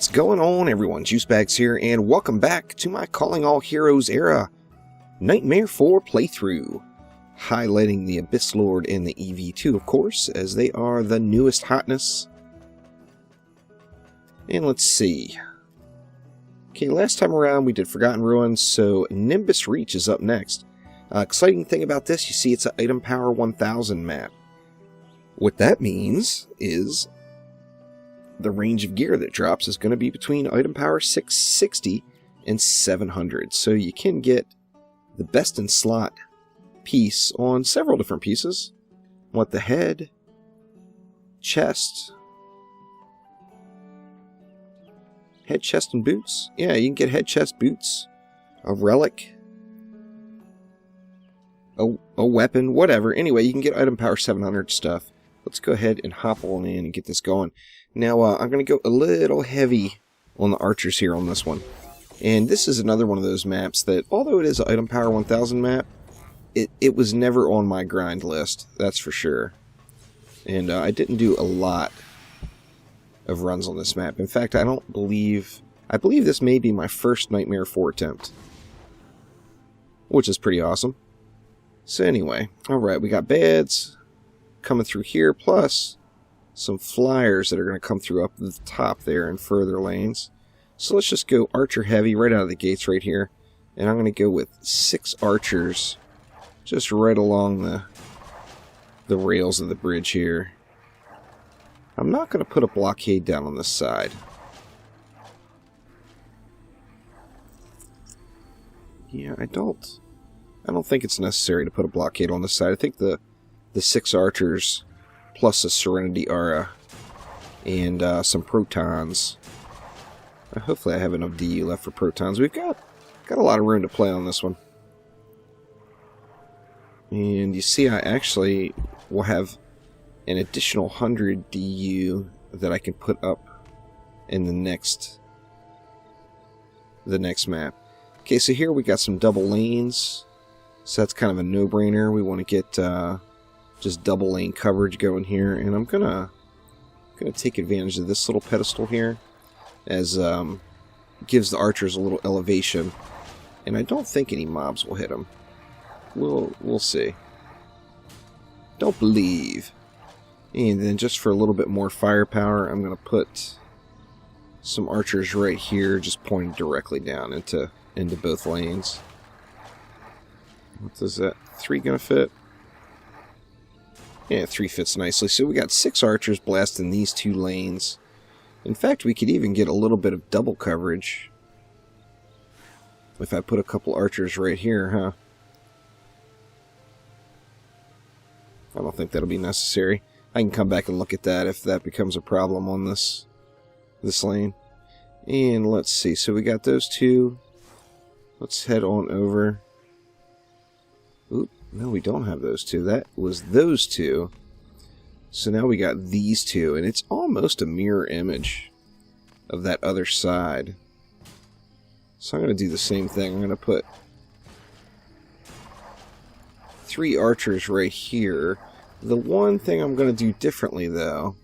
What's going on, everyone? Juicebags here, and welcome back to my Calling All Heroes era Nightmare 4 playthrough. Highlighting the Abyss Lord and the EV2, of course, as they are the newest hotness. And let's see. Okay, last time around we did Forgotten Ruins, so Nimbus Reach is up next. Exciting thing about this, you see it's an Item Power 1000 map. What that means is the range of gear that drops is going to be between Item Power 660 and 700. So you can get the best in slot piece on several different pieces. What the head, chest, chest, and boots. Yeah, you can get head, chest, boots, a relic, a weapon, whatever. Anyway, you can get Item Power 700 stuff. Let's go ahead and hop on in and get this going. Now, I'm going to go a little heavy on the archers here on this one. And this is another one of those maps that, although it is an Item Power 1000 map, it was never on my grind list, that's for sure. And I didn't do a lot of runs on this map. In fact, I believe this may be my first Nightmare 4 attempt. Which is pretty awesome. So anyway, alright, we got beds coming through here, plus some flyers that are going to come through up the top there in further lanes. So let's just go archer heavy right out of the gates right here. And I'm going to go with 6 archers just right along the rails of the bridge here. I'm not going to put a blockade down on this side. Yeah, I don't think it's necessary to put a blockade on this side. I think the 6 archers plus a Serenity Aura and some protons. Hopefully I have enough DU left for protons. We've got a lot of room to play on this one. And you see I actually will have an additional 100 DU that I can put up in the next map. Okay, so here we got some double lanes. So that's kind of a no-brainer. We want to get just double lane coverage going here, and I'm gonna take advantage of this little pedestal here, as gives the archers a little elevation, and I don't think any mobs will hit them. We'll see. Don't believe. And then just for a little bit more firepower, I'm gonna put some archers right here, just pointed directly down into both lanes. What does that? 3 gonna fit? Yeah, 3 fits nicely. So we got 6 archers blasting these 2 lanes. In fact, we could even get a little bit of double coverage if I put a couple archers right here, huh? I don't think that'll be necessary. I can come back and look at that if that becomes a problem on this lane. And let's see. So we got those 2. Let's head on over. Oop. No, we don't have those 2. That was those 2. So now we got these 2, and it's almost a mirror image of that other side. So I'm going to do the same thing. I'm going to put 3 archers right here. The one thing I'm going to do differently, though,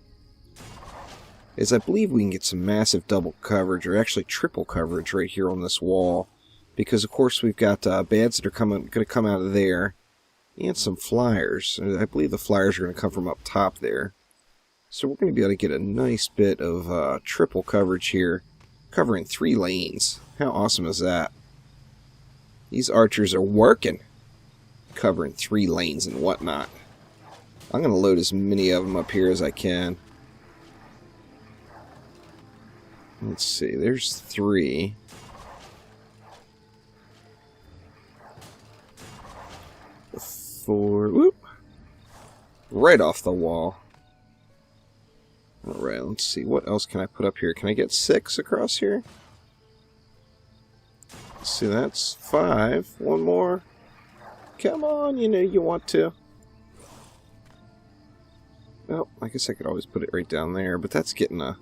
is I believe we can get some massive double coverage, or actually triple coverage right here on this wall. Because, of course, we've got bads that are going to come out of there. And some flyers. I believe the flyers are going to come from up top there. So we're going to be able to get a nice bit of triple coverage here, covering 3 lanes. How awesome is that? These archers are working, covering 3 lanes and whatnot. I'm going to load as many of them up here as I can. Let's see, there's 3. 4, whoop, right off the wall. Alright, let's see, what else can I put up here? Can I get 6 across here? Let's see, that's 5. 1 more. Come on, you know you want to. Well, I guess I could always put it right down there, but that's getting a...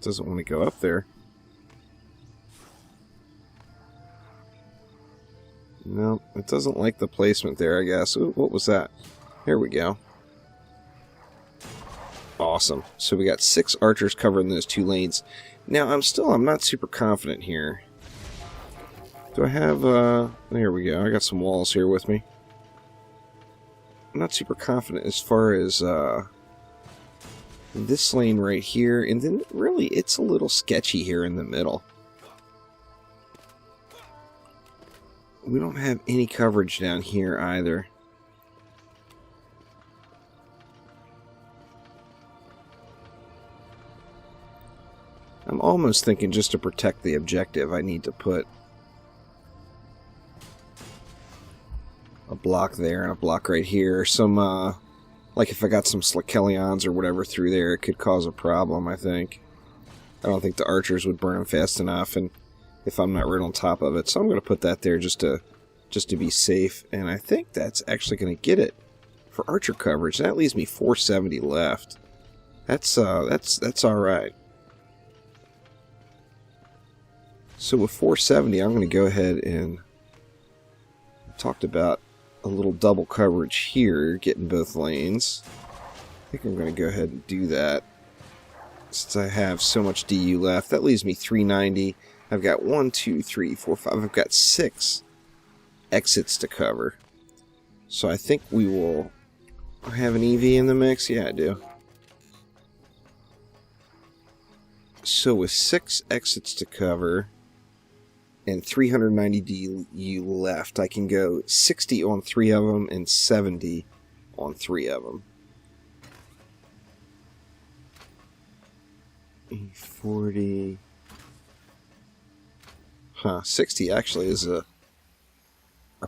doesn't want to go up there. No, it doesn't like the placement there, I guess. Ooh, what was that? Here we go. Awesome. So we got 6 archers covering those 2 lanes. Now, I'm not super confident here. Do I have, there we go. I got some walls here with me. I'm not super confident as far as, this lane right here. And then, really, it's a little sketchy here in the middle. We don't have any coverage down here either. I'm almost thinking just to protect the objective, I need to put a block there and a block right here. Some, like if I got some Slakelions or whatever through there, it could cause a problem, I think. I don't think the archers would burn them fast enough, and if I'm not right on top of it. So I'm going to put that there just to be safe, and I think that's actually going to get it for archer coverage. That leaves me 470 left. That's all right. So with 470, I'm going to go ahead and talked about a little double coverage here, getting both lanes. I think I'm going to go ahead and do that since I have so much DU left. That leaves me 390. I've got 1, 2, 3, 4, 5. I've got 6 exits to cover. So I think we will have an EV in the mix. Yeah, I do. So with 6 exits to cover and 390 DU left, I can go 60 on 3 of them and 70 on 3 of them. 40. 60 actually is a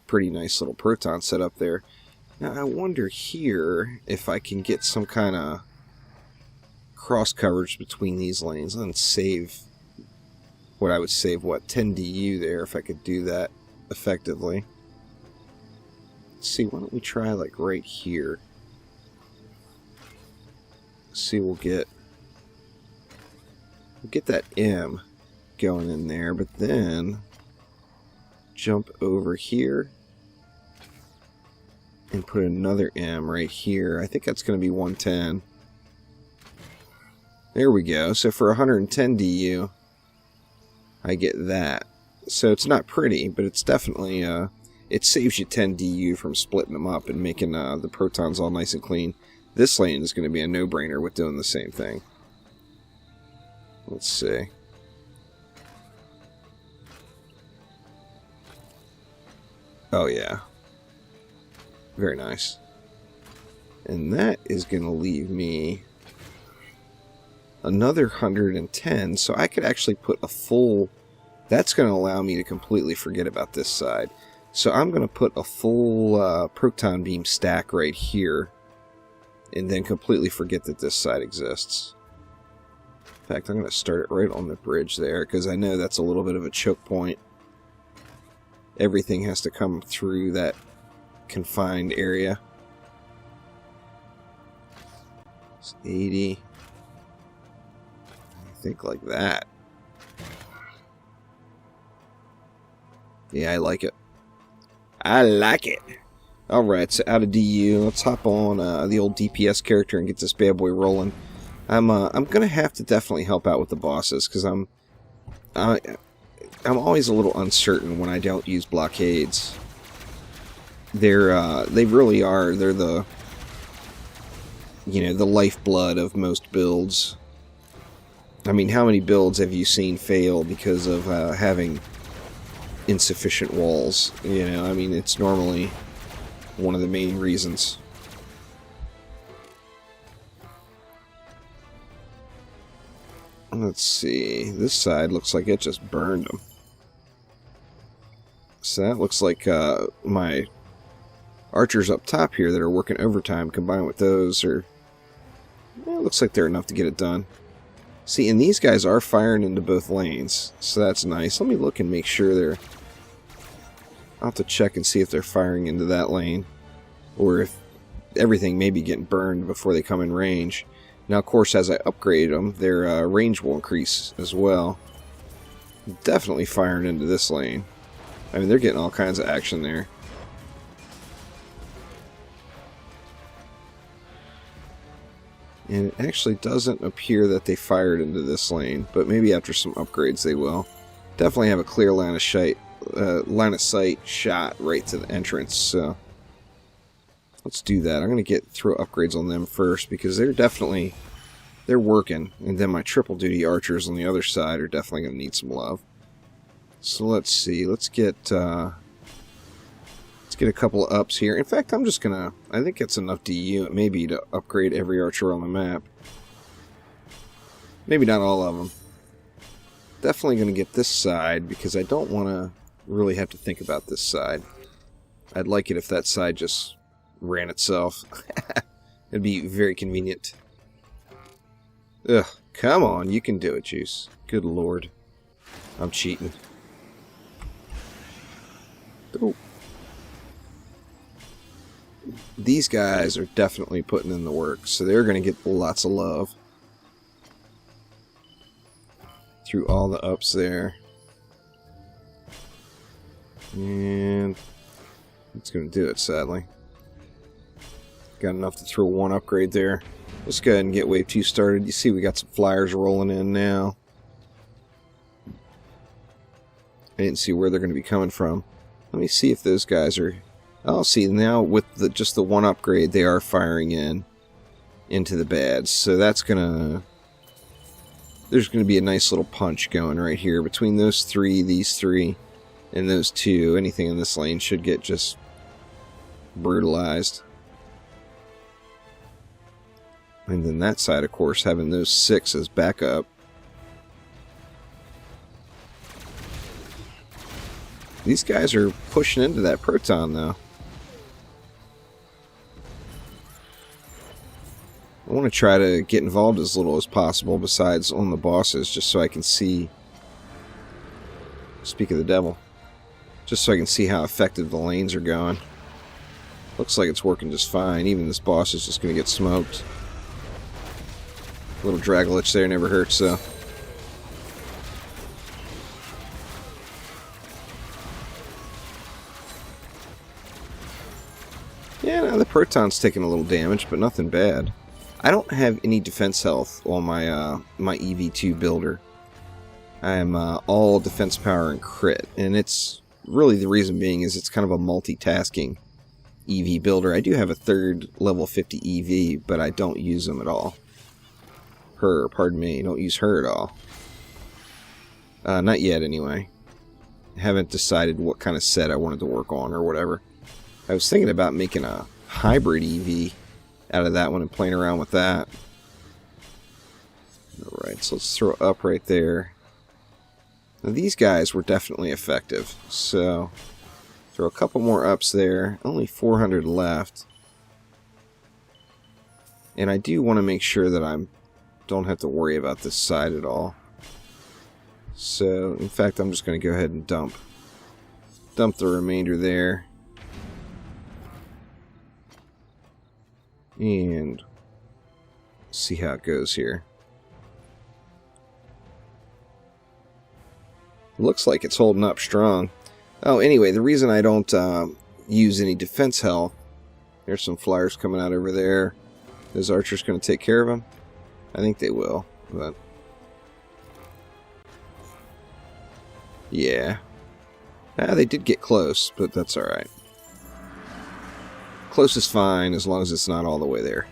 pretty nice little proton setup there. Now I wonder here if I can get some kind of cross coverage between these lanes and save what I would save, 10 DU there if I could do that effectively. Let's see, why don't we try like right here? Let's see, we'll get that M going in there, but then jump over here and put another M right here. I think that's going to be 110. There we go. So for 110 DU, I get that. So it's not pretty, but it's definitely, it saves you 10 DU from splitting them up and making the protons all nice and clean. This lane is going to be a no-brainer with doing the same thing. Let's see. Oh yeah. Very nice. And that is going to leave me another 110, so I could actually put a full... That's going to allow me to completely forget about this side. So I'm going to put a full proton beam stack right here, and then completely forget that this side exists. In fact, I'm going to start it right on the bridge there, because I know that's a little bit of a choke point. Everything has to come through that confined area. It's 80. I think like that. Yeah, I like it. I like it. Alright, so out of DU, let's hop on the old DPS character and get this bad boy rolling. I'm gonna have to definitely help out with the bosses, because I'm always a little uncertain when I don't use blockades. They really are, they're the, the lifeblood of most builds. I mean, how many builds have you seen fail because of having insufficient walls? I mean, it's normally one of the main reasons. Let's see. This side looks like it just burned them. So that looks like my archers up top here that are working overtime combined with those are... Well, it looks like they're enough to get it done. See, and these guys are firing into both lanes, so that's nice. Let me look and make sure they're... I'll have to check and see if they're firing into that lane, or if everything may be getting burned before they come in range. Now, of course, as I upgrade them, their range will increase as well. Definitely firing into this lane. I mean, they're getting all kinds of action there. And it actually doesn't appear that they fired into this lane, but maybe after some upgrades they will. Definitely have a clear line of sight shot right to the entrance, so let's do that. I'm going to throw upgrades on them first, because they're working, and then my triple duty archers on the other side are definitely going to need some love. So let's see, let's get a couple of ups here. In fact, I'm just gonna, I think it's enough DU maybe to upgrade every archer on the map. Maybe not all of them. Definitely gonna get this side, because I don't want to really have to think about this side. I'd like it if that side just ran itself. It'd be very convenient. Ugh, come on, you can do it, Juice. Good lord. I'm cheating. Oh. These guys are definitely putting in the work, so they're going to get lots of love through all the ups there. And it's going to do it, sadly. Got enough to throw one upgrade there. Let's go ahead and get wave 2 started. You see we got some flyers rolling in now. I didn't see where they're going to be coming from. Let me see if those guys are... Oh, see, now with just the one upgrade, they are firing into the bads. So that's gonna... There's gonna be a nice little punch going right here. Between those three, these three, and those two, anything in this lane should get just brutalized. And then that side, of course, having those 6 as backup. These guys are pushing into that proton, though. I want to try to get involved as little as possible, besides on the bosses, just so I can see... Speak of the devil. Just so I can see how effective the lanes are going. Looks like it's working just fine. Even this boss is just going to get smoked. A little Dragolich there never hurts, so... Yeah, now the Proton's taking a little damage, but nothing bad. I don't have any defense health on my my EV2 builder. I am all defense power and crit, and it's really the reason being is it's kind of a multitasking EV builder. I do have a 3rd level 50 EV, but I don't use them at all. Pardon me, don't use her at all. Not yet, anyway. I haven't decided what kind of set I wanted to work on or whatever. I was thinking about making a hybrid EV out of that one and playing around with that. Alright, so let's throw up right there. Now these guys were definitely effective, so throw a couple more ups there. Only 400 left. And I do want to make sure that I don't have to worry about this side at all. So, in fact, I'm just going to go ahead and dump the remainder there. And see how it goes here. Looks like it's holding up strong. Oh, anyway, the reason I don't use any defense health... There's some flyers coming out over there. Those archers going to take care of them? I think they will, but... Yeah. They did get close, but that's alright. Close is fine, as long as it's not all the way there.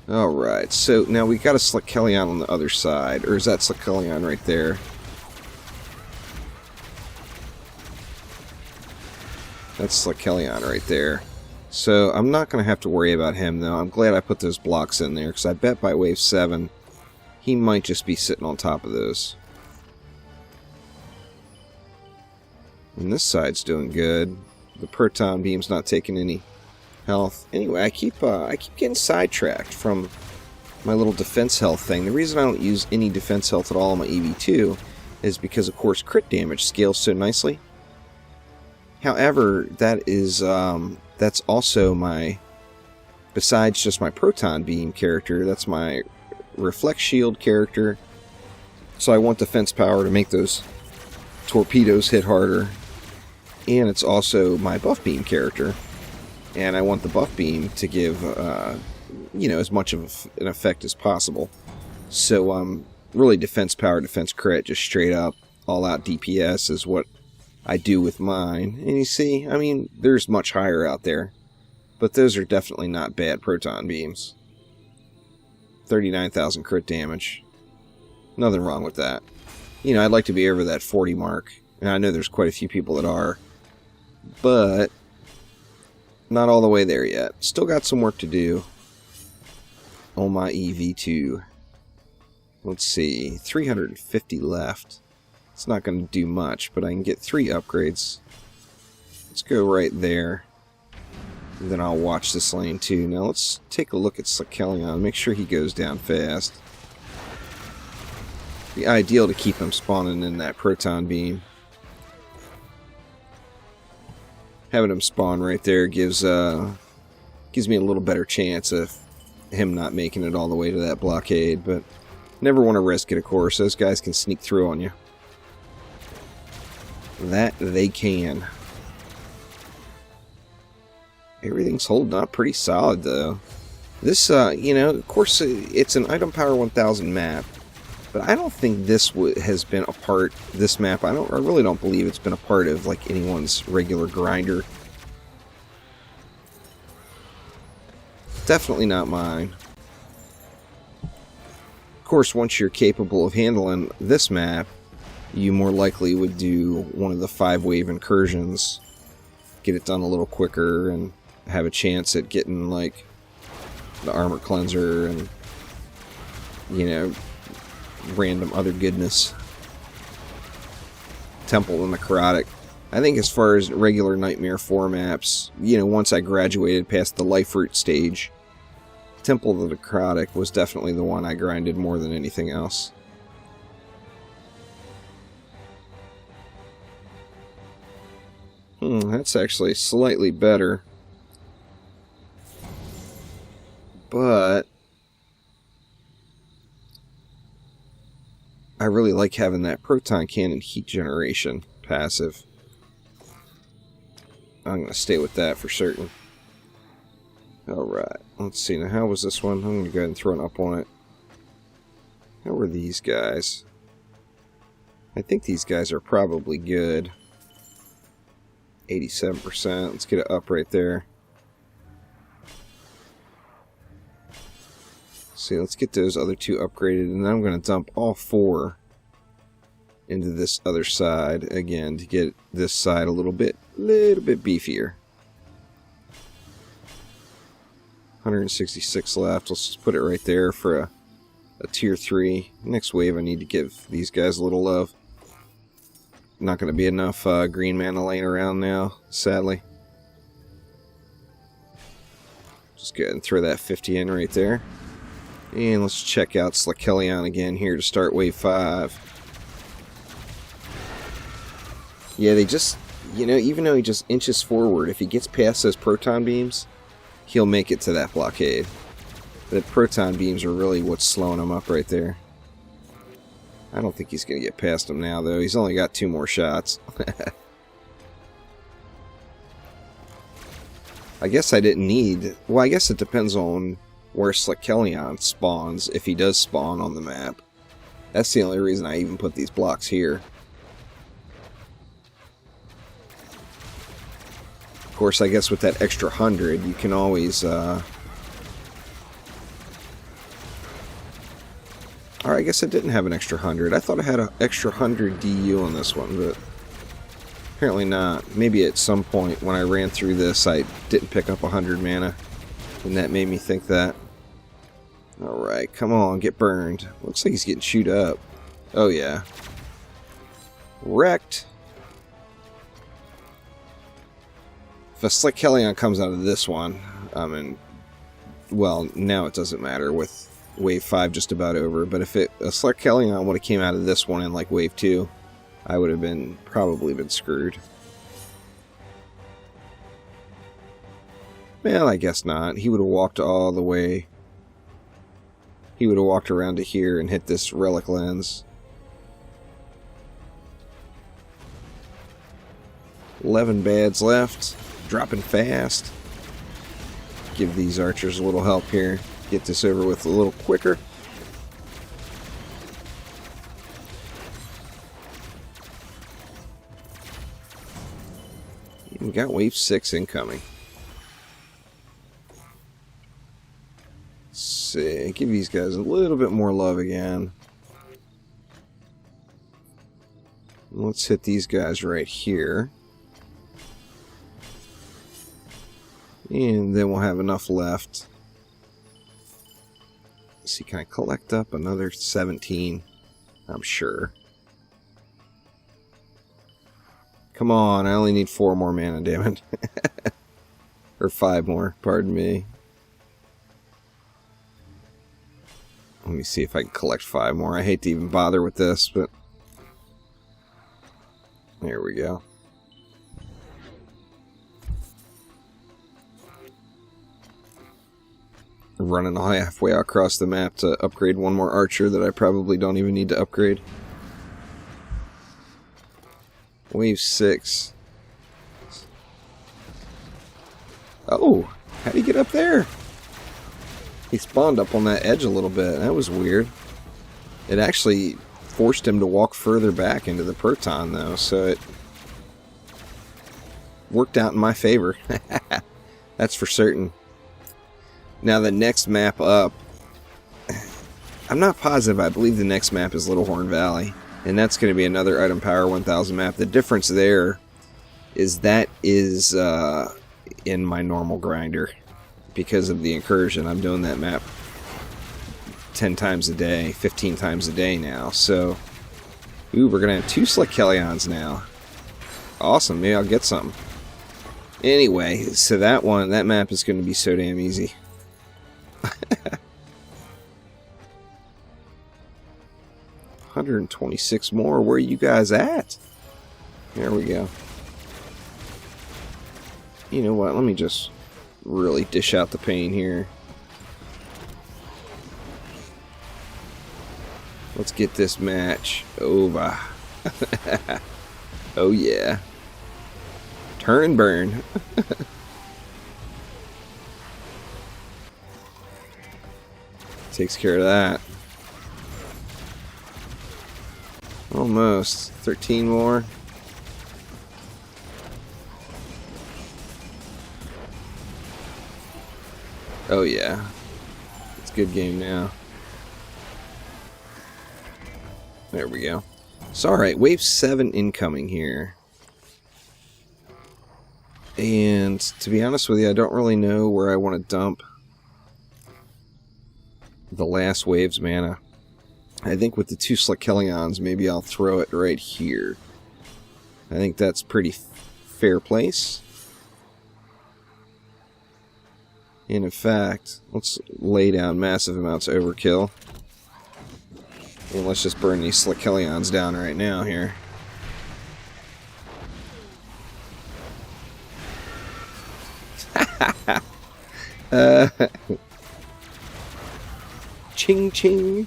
Alright, so now we got a Slickelion on the other side. Or is that Slickelion right there? That's Slickelion right there. So I'm not going to have to worry about him, though. I'm glad I put those blocks in there, because I bet by wave 7, he might just be sitting on top of those. And this side's doing good. The proton beam's not taking any health. Anyway, I keep getting sidetracked from my little defense health thing. The reason I don't use any defense health at all on my EV2 is because, of course, crit damage scales so nicely. However, that is that's also my, besides just my proton beam character, that's my reflect shield character. So I want defense power to make those torpedoes hit harder. And it's also my buff beam character. And I want the buff beam to give you know, as much of an effect as possible. So, really defense power, defense crit, just straight up, all out DPS is what I do with mine. And you see, I mean, there's much higher out there, but those are definitely not bad proton beams. 39,000 crit damage. Nothing wrong with that. You know, I'd like to be over that 40 mark, and I know there's quite a few people that are, but not all the way there yet. Still got some work to do on my EV2. Let's see, 350 left. It's not going to do much, but I can get 3 upgrades. Let's go right there. And then I'll watch this lane too. Now let's take a look at Slickelion. Make sure he goes down fast. Be ideal to keep him spawning in that proton beam. Having him spawn right there gives me a little better chance of him not making it all the way to that blockade, but never want to risk it, of course. Those guys can sneak through on you. That they can. Everything's holding up pretty solid, though. This, you know, of course, it's an Item Power 1000 map, but I don't think this has been a part. This map, I really don't believe it's been a part of like anyone's regular grinder. Definitely not mine. Of course, once you're capable of handling this map, you more likely would do one of the 5-wave incursions, get it done a little quicker, and have a chance at getting like the armor cleanser and, you know, random other goodness. Temple and Necrotic. I think as far as regular Nightmare 4 maps, you know, once I graduated past the Life Root stage, Temple of the Necrotic was definitely the one I grinded more than anything else. That's actually slightly better. But I really like having that proton cannon heat generation passive. I'm going to stay with that for certain. Alright, let's see. Now, how was this one? I'm going to go ahead and throw an up on it. How were these guys? I think these guys are probably good. 87%. Let's get it up right there. See, let's get those other 2 upgraded, and then I'm going to dump all 4 into this other side again to get this side a little bit beefier. 166 left. Let's just put it right there for a tier 3. Next wave, I need to give these guys a little love. Not going to be enough green mana laying around now, sadly. Just go ahead and throw that 50 in right there. And let's check out Slickelion again here to start wave 5. Yeah, they just, you know, even though he just inches forward, if he gets past those proton beams, he'll make it to that blockade. The proton beams are really what's slowing him up right there. I don't think he's going to get past him now, though. He's only got 2 more shots. I guess I didn't need... Well, I guess it depends on where Slickelion spawns, if he does spawn on the map. That's the only reason I even put these blocks here. Of course, I guess with that extra 100, you can always... Or I guess I didn't have an extra 100. I thought I had an extra 100 DU on this one, but apparently not. Maybe at some point when I ran through this, I didn't pick up 100 mana, and that made me think that. Alright, come on, get burned. Looks like he's getting chewed up. Oh yeah. Wrecked. If a Slickelion comes out of this one, I mean, well, now it doesn't matter with Wave 5 just about over, but if a Slickelion would have came out of this one in like Wave 2, I would have probably been screwed. Well, I guess not. He would have walked all the way. He would have walked around to here and hit this relic lens. 11 bads left. Dropping fast. Give these archers a little help here. Get this over with a little quicker. We got wave 6 incoming. Let's see, give these guys a little bit more love again. Let's hit these guys right here. And then we'll have enough left. Let's see, can I collect up another 17? I'm sure. Come on, I only need 4 more mana, damn it. Or 5 more, pardon me. Let me see if I can collect 5 more. I hate to even bother with this, but... There we go. Running halfway across the map to upgrade one more archer that I probably don't even need to upgrade. Wave 6. Oh, how'd he get up there? He spawned up on that edge a little bit. That was weird. It actually forced him to walk further back into the proton, though, so it worked out in my favor. That's for certain. Now the next map up, I'm not positive, I believe the next map is Little Horn Valley, and that's going to be another Item Power 1000 map. The difference there is that is in my normal grinder. Because of the incursion, I'm doing that map 10 times a day, 15 times a day now, so... Ooh, we're going to have 2 Slick Kellions now. Awesome, maybe I'll get something. Anyway, so that map is going to be so damn easy. 126 more. Where are you guys at? There we go. You know what? Let me just really dish out the pain here. Let's get this match over. Oh yeah. Turn and burn. Takes care of that. Almost. 13 more. Oh yeah. It's a good game now. There we go. So alright, wave 7 incoming here. And to be honest with you, I don't really know where I want to dump the last wave's mana. I think with the 2 Slick Kellions, maybe I'll throw it right here. I think that's pretty fair place. And in fact, let's lay down massive amounts of overkill. And let's just burn these Slick Kellions down right now here. Ching ching.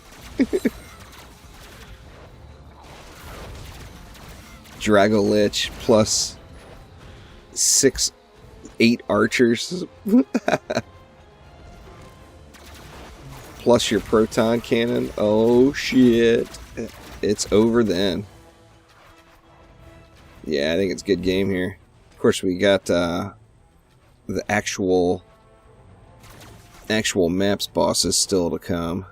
Drago Lich plus 8 archers. Plus your proton cannon. Oh shit. It's over then. Yeah, I think it's a good game here. Of course, we got the actual maps bosses still to come.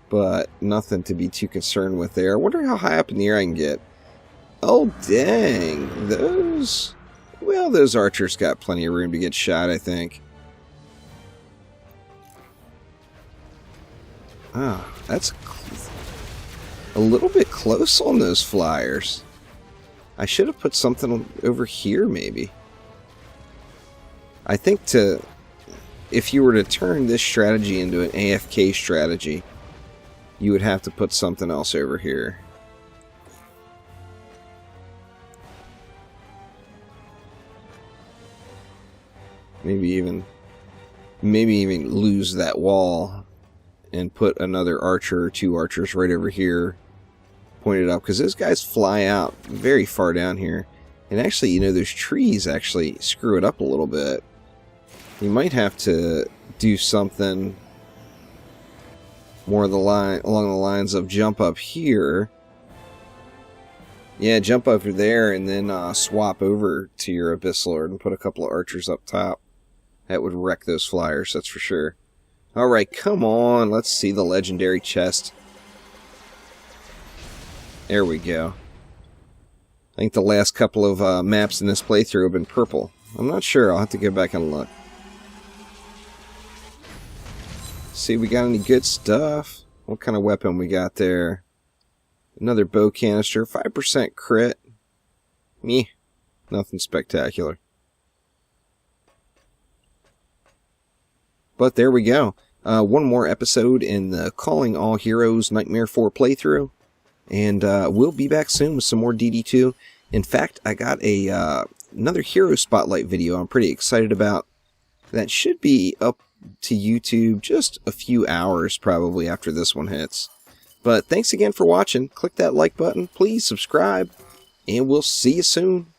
But nothing to be too concerned with there. I wonder how high up in the air I can get. Oh, dang. Those archers got plenty of room to get shot, I think. Ah, that's a little bit close on those flyers. I should have put something over here, maybe. I think if you were to turn this strategy into an AFK strategy, you would have to put something else over here. Maybe even lose that wall and put another archer or 2 archers right over here pointed up, because those guys fly out very far down here. And actually, you know, those trees actually screw it up a little bit. You might have to do something more along the lines of jump up here. Yeah, jump over there and then swap over to your Abyss Lord and put a couple of archers up top. That would wreck those flyers, that's for sure. Alright, come on. Let's see the legendary chest. There we go. I think the last couple of maps in this playthrough have been purple. I'm not sure. I'll have to go back and look. See, we got any good stuff? What kind of weapon we got there? Another bow canister. 5% crit. Meh. Nothing spectacular. But there we go. One more episode in the Calling All Heroes Nightmare 4 playthrough. And we'll be back soon with some more DD2. In fact, I got another Hero Spotlight video I'm pretty excited about. That should be up to YouTube just a few hours probably after this one hits. But thanks again for watching. Click that like button. Please subscribe. And we'll see you soon.